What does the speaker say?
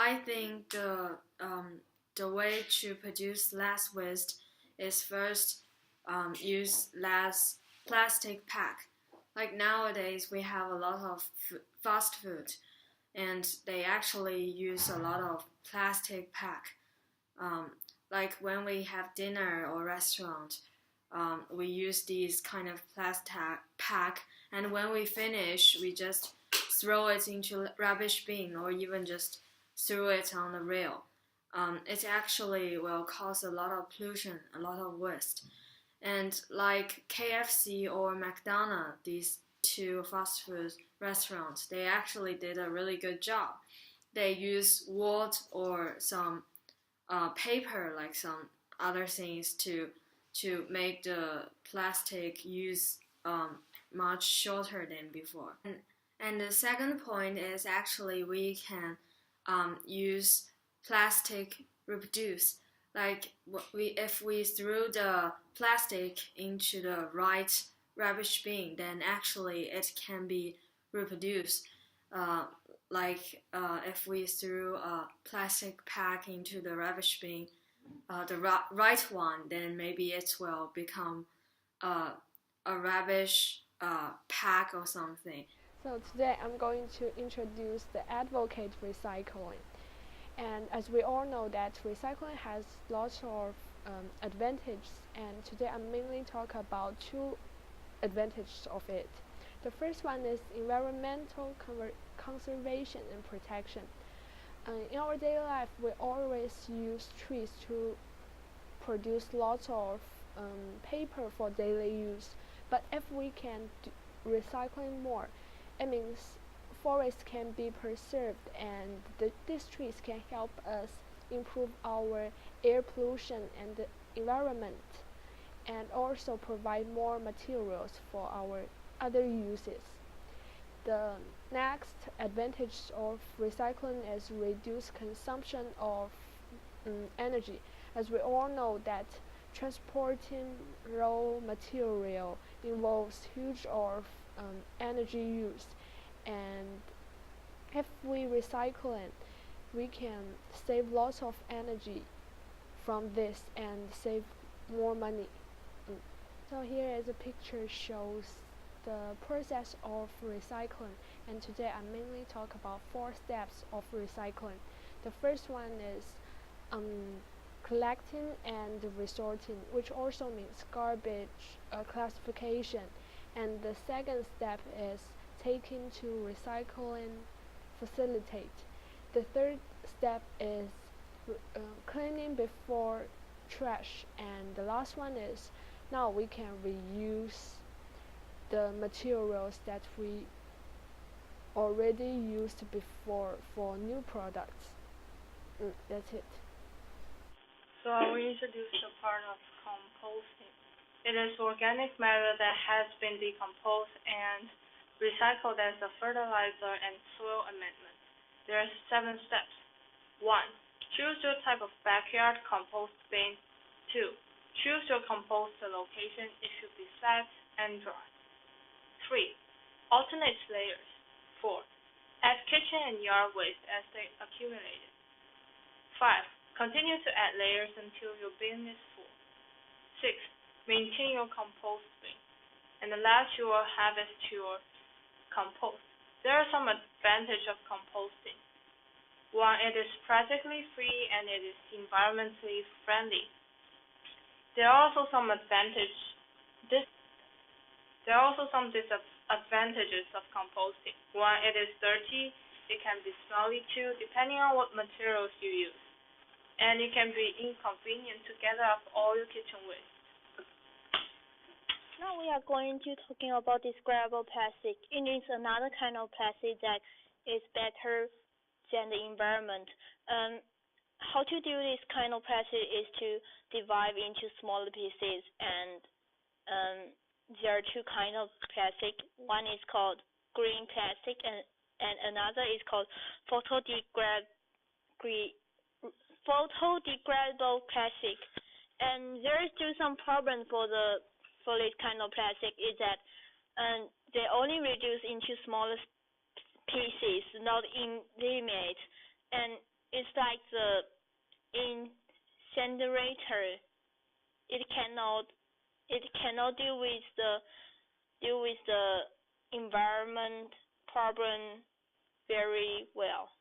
I think the way to produce less waste is first use less plastic pack. Like nowadays, we have a lot of fast food, and they actually use a lot of plastic pack. Um, like when we have dinner or restaurant, we use these kind of plastic pack, and when we finish, we just throw it into rubbish bin or even just throw it on the rail. It actually will cause a lot of pollution, a lot of waste. And like KFC or McDonald's, these two fast food restaurants, they actually did a really good job. They use wood or some paper, like some other things, to make the plastic use much shorter than before. And the second point is actually we can use plastic reproduce. Like if we threw the plastic into the right rubbish bin, then actually it can be reproduced. Uh, if we threw a plastic pack into the rubbish bin, the right one, then maybe it will become a rubbish pack or something. So today I'm going to introduce the advocate recycling. And as we all know that recycling has lots of advantages, and today I'm mainly talk about two advantages of it. The first one is environmental conservation and protection. In our daily life, we always use trees to produce lots of paper for daily use. But if we can do recycling more, it means forests can be preserved, and these trees can help us improve our air pollution and the environment, and also provide more materials for our other uses. The next advantage of recycling is reduced consumption of energy. As we all know that transporting raw material involves huge of energy use, and if we recycle it, we can save lots of energy from this and save more money. So here is a picture shows the process of recycling, and today I mainly talk about 4 steps of recycling. The first one is collecting and resorting, which also means garbage classification, and the second step is taking to recycling facilitate. The third step is cleaning before trash, and the last one is now we can reuse the materials that we already used before for new products. That's it. So I will introduce the part of composting. It is organic matter that has been decomposed and recycled as a fertilizer and soil amendment. There are 7 steps. 1. Choose your type of backyard compost bin. 2. Choose your compost location. It should be flat and dry. 3. Alternate layers. 4. Add kitchen and yard waste as they accumulate. 5. Continue to add layers until your bin is full. 6. Maintain your compost bin. And the last, you will harvest your compost. There are some advantages of composting. 1. It is practically free and it is environmentally friendly. There are also some disadvantages of composting. 1. It is dirty. It can be smelly too, depending on what materials you use. And it can be inconvenient to gather up all your kitchen waste. Now we are going to talking about discardable plastic. It is another kind of plastic that is better than the environment. How to do this kind of plastic is to divide into smaller pieces, and there are 2 kinds of plastic. One is called green plastic, and another is called photodegradable plastic. And there is still some problem for this kind of plastic is that they only reduce into smaller pieces, not in limit, and it's like the incinerator. It cannot deal with the environment problem very well.